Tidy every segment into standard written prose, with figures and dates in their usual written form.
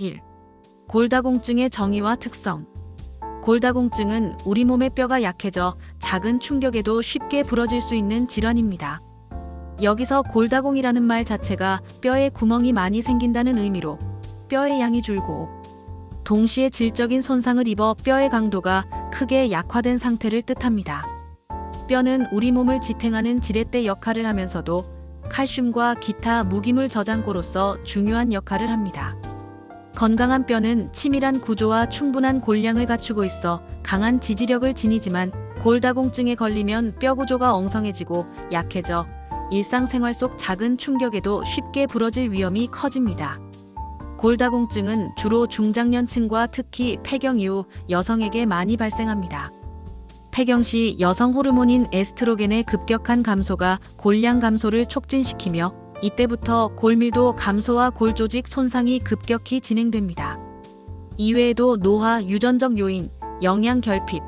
1. 골다공증의 정의와 특성. 골다공증은 우리 몸의 뼈가 약해져 작은 충격에도 쉽게 부러질 수 있는 질환입니다. 여기서 골다공이라는 말 자체가 뼈에 구멍이 많이 생긴다는 의미로 뼈의 양이 줄고 동시에 질적인 손상을 입어 뼈의 강도가 크게 약화된 상태를 뜻합니다. 뼈는 우리 몸을 지탱하는 지렛대 역할을 하면서도 칼슘과 기타 무기물 저장고로서 중요한 역할을 합니다. 건강한 뼈는 치밀한 구조와 충분한 골량을 갖추고 있어 강한 지지력을 지니지만 골다공증에 걸리면 뼈 구조가 엉성해지고 약해져 일상생활 속 작은 충격에도 쉽게 부러질 위험이 커집니다. 골다공증은 주로 중장년층과 특히 폐경 이후 여성에게 많이 발생합니다. 폐경 시 여성 호르몬인 에스트로겐의 급격한 감소가 골량 감소를 촉진시키며 이때부터 골밀도 감소와 골조직 손상이 급격히 진행됩니다. 이외에도 노화, 유전적 요인, 영양 결핍,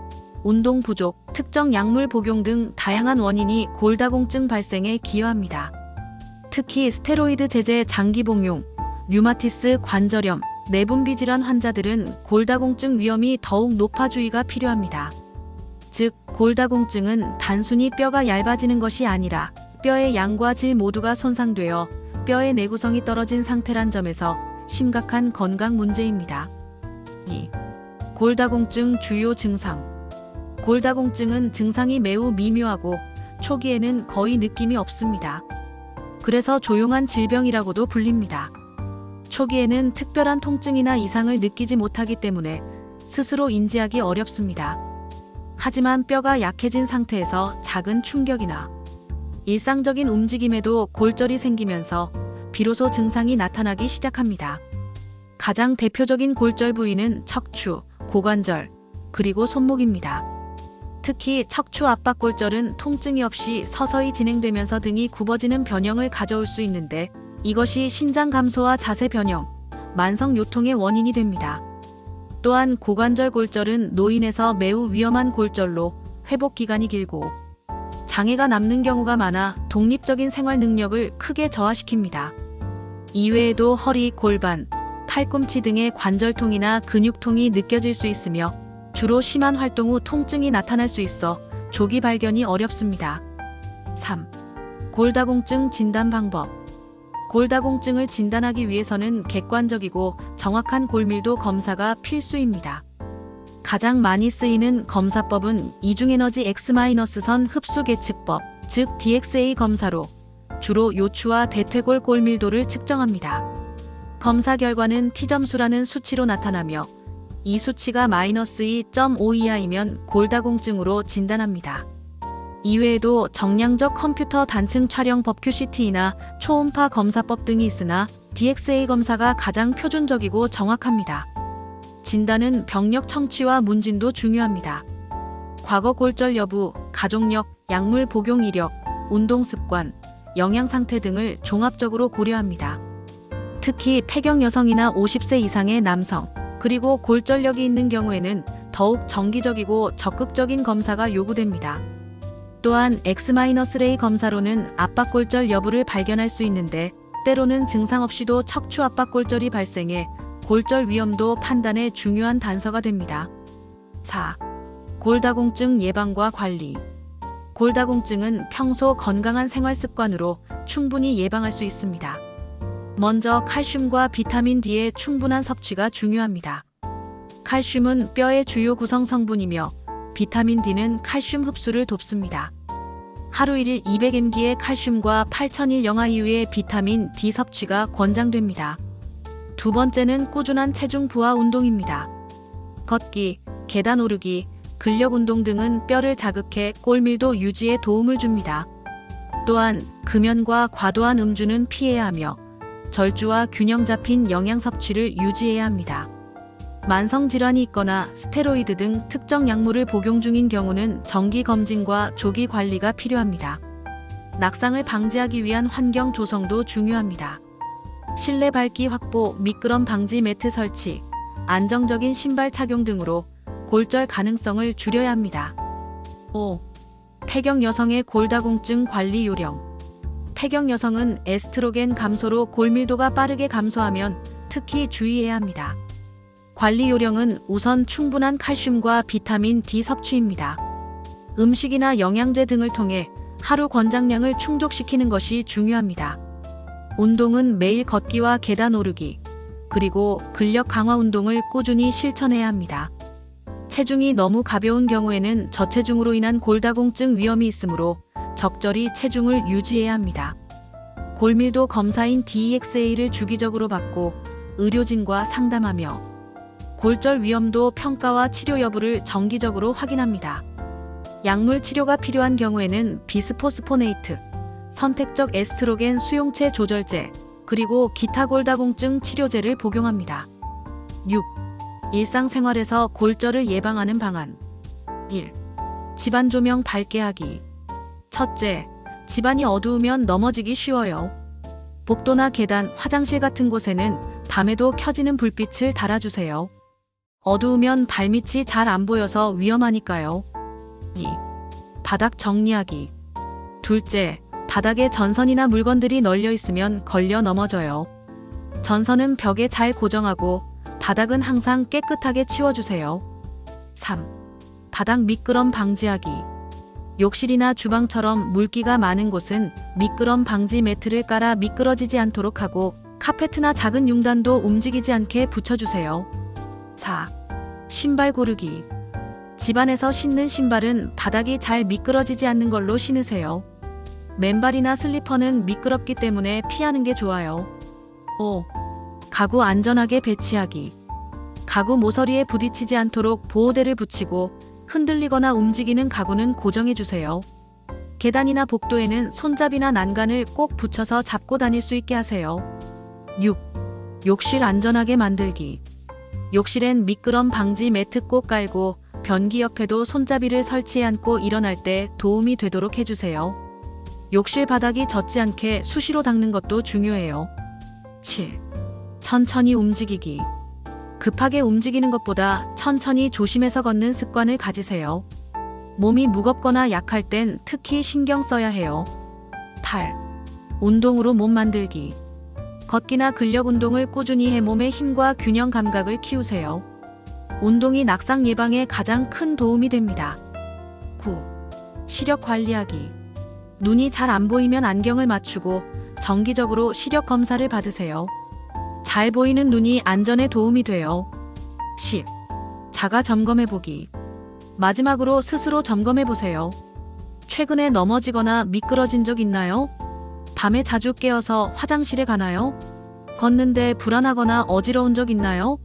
운동 부족, 특정 약물 복용 등 다양한 원인이 골다공증 발생에 기여합니다. 특히 스테로이드 제제 장기 복용, 류마티스 관절염, 내분비 질환 환자들은 골다공증 위험이 더욱 높아 주의가 필요합니다. 즉, 골다공증은 단순히 뼈가 얇아지는 것이 아니라 뼈의 양과 질 모두가 손상되어 뼈의 내구성이 떨어진 상태란 점에서 심각한 건강 문제입니다. 2. 골다공증 주요 증상. 골다공증은 증상이 매우 미묘하고 초기에는 거의 느낌이 없습니다. 그래서 조용한 질병이라고도 불립니다. 초기에는 특별한 통증이나 이상을 느끼지 못하기 때문에 스스로 인지하기 어렵습니다. 하지만 뼈가 약해진 상태에서 작은 충격이나 일상적인 움직임에도 골절이 생기면서 비로소 증상이 나타나기 시작합니다. 가장 대표적인 골절 부위는 척추, 고관절, 그리고 손목입니다. 특히 척추 압박골절은 통증이 없이 서서히 진행되면서 등이 굽어지는 변형을 가져올 수 있는데 이것이 신장 감소와 자세 변형, 만성 요통의 원인이 됩니다. 또한 고관절 골절은 노인에서 매우 위험한 골절로 회복 기간이 길고 장애가 남는 경우가 많아 독립적인 생활 능력을 크게 저하시킵니다. 이외에도 허리, 골반, 팔꿈치 등의 관절통이나 근육통이 느껴질 수 있으며 주로 심한 활동 후 통증이 나타날 수 있어 조기 발견이 어렵습니다. 3. 골다공증 진단 방법. 골다공증을 진단하기 위해서는 객관적이고 정확한 골밀도 검사가 필수입니다. 가장 많이 쓰이는 검사법은 이중에너지 X-선 흡수 계측법, 즉 DXA 검사로 주로 요추와 대퇴골 골밀도를 측정합니다. 검사 결과는 T점수라는 수치로 나타나며 이 수치가 -2.5 이하이면 골다공증으로 진단합니다. 이외에도 정량적 컴퓨터 단층 촬영법 QCT나 초음파 검사법 등이 있으나 DXA 검사가 가장 표준적이고 정확합니다. 진단은 병력 청취와 문진도 중요합니다. 과거 골절 여부, 가족력, 약물 복용 이력, 운동 습관, 영양 상태 등을 종합적으로 고려합니다. 특히 폐경 여성이나 50세 이상의 남성, 그리고 골절력이 있는 경우에는 더욱 정기적이고 적극적인 검사가 요구됩니다. 또한 X-ray 검사로는 압박골절 여부를 발견할 수 있는데 때로는 증상 없이도 척추 압박골절이 발생해 골절 위험도 판단에 중요한 단서가 됩니다. 4. 골다공증 예방과 관리. 골다공증은 평소 건강한 생활 습관으로 충분히 예방할 수 있습니다. 먼저 칼슘과 비타민 D의 충분한 섭취가 중요합니다. 칼슘은 뼈의 주요 구성 성분이며 비타민 D는 칼슘 흡수를 돕습니다. 하루 1일 200mg의 칼슘과 8000일 영하 이후의 비타민 D 섭취가 권장됩니다. 두 번째는 꾸준한 체중 부하 운동입니다. 걷기, 계단 오르기, 근력 운동 등은 뼈를 자극해 골밀도 유지에 도움을 줍니다. 또한 금연과 과도한 음주는 피해야 하며 절주와 균형 잡힌 영양 섭취를 유지해야 합니다. 만성 질환이 있거나 스테로이드 등 특정 약물을 복용 중인 경우는 정기 검진과 조기 관리가 필요합니다. 낙상을 방지하기 위한 환경 조성도 중요합니다. 실내 밝기 확보, 미끄럼 방지 매트 설치, 안정적인 신발 착용 등으로 골절 가능성을 줄여야 합니다. 5. 폐경 여성의 골다공증 관리 요령. 폐경 여성은 에스트로겐 감소로 골밀도가 빠르게 감소하면 특히 주의해야 합니다. 관리 요령은 우선 충분한 칼슘과 비타민 D 섭취입니다. 음식이나 영양제 등을 통해 하루 권장량을 충족시키는 것이 중요합니다. 운동은 매일 걷기와 계단 오르기, 그리고 근력 강화 운동을 꾸준히 실천해야 합니다. 체중이 너무 가벼운 경우에는 저체중으로 인한 골다공증 위험이 있으므로 적절히 체중을 유지해야 합니다. 골밀도 검사인 DEXA를 주기적으로 받고 의료진과 상담하며 골절 위험도 평가와 치료 여부를 정기적으로 확인합니다. 약물 치료가 필요한 경우에는 비스포스포네이트, 선택적 에스트로겐 수용체 조절제, 그리고 기타 골다공증 치료제를 복용합니다. 6. 일상생활에서 골절을 예방하는 방안. 1. 집안 조명 밝게 하기. 첫째, 집안이 어두우면 넘어지기 쉬워요. 복도나 계단, 화장실 같은 곳에는 밤에도 켜지는 불빛을 달아주세요. 어두우면 발밑이 잘 안 보여서 위험하니까요. 2. 바닥 정리하기. 둘째, 바닥에 전선이나 물건들이 널려 있으면 걸려 넘어져요. 전선은 벽에 잘 고정하고 바닥은 항상 깨끗하게 치워주세요. 3. 바닥 미끄럼 방지하기. 욕실이나 주방처럼 물기가 많은 곳은 미끄럼 방지 매트를 깔아 미끄러지지 않도록 하고 카페트나 작은 융단도 움직이지 않게 붙여주세요. 4. 신발 고르기. 집안에서 신는 신발은 바닥이 잘 미끄러지지 않는 걸로 신으세요. 맨발이나 슬리퍼는 미끄럽기 때문에 피하는 게 좋아요. 5. 가구 안전하게 배치하기. 가구 모서리에 부딪히지 않도록 보호대를 붙이고 흔들리거나 움직이는 가구는 고정해주세요. 계단이나 복도에는 손잡이나 난간을 꼭 붙여서 잡고 다닐 수 있게 하세요. 6. 욕실 안전하게 만들기. 욕실엔 미끄럼 방지 매트 꼭 깔고 변기 옆에도 손잡이를 설치해 앉고 일어날 때 도움이 되도록 해주세요. 욕실 바닥이 젖지 않게 수시로 닦는 것도 중요해요. 7. 천천히 움직이기. 급하게 움직이는 것보다 천천히 조심해서 걷는 습관을 가지세요. 몸이 무겁거나 약할 땐 특히 신경 써야 해요. 8. 운동으로 몸 만들기. 걷기나 근력 운동을 꾸준히 해 몸의 힘과 균형 감각을 키우세요. 운동이 낙상 예방에 가장 큰 도움이 됩니다. 9. 시력 관리하기. 눈이 잘 안 보이면 안경을 맞추고 정기적으로 시력 검사를 받으세요. 잘 보이는 눈이 안전에 도움이 돼요. 10. 자가 점검해보기. 마지막으로 스스로 점검해보세요. 최근에 넘어지거나 미끄러진 적 있나요? 밤에 자주 깨어서 화장실에 가나요? 걷는데 불안하거나 어지러운 적 있나요?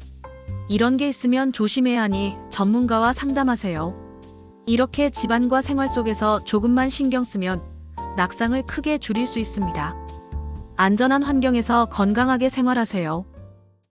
이런 게 있으면 조심해야 하니 전문가와 상담하세요. 이렇게 집안과 생활 속에서 조금만 신경 쓰면 낙상을 크게 줄일 수 있습니다. 안전한 환경에서 건강하게 생활하세요.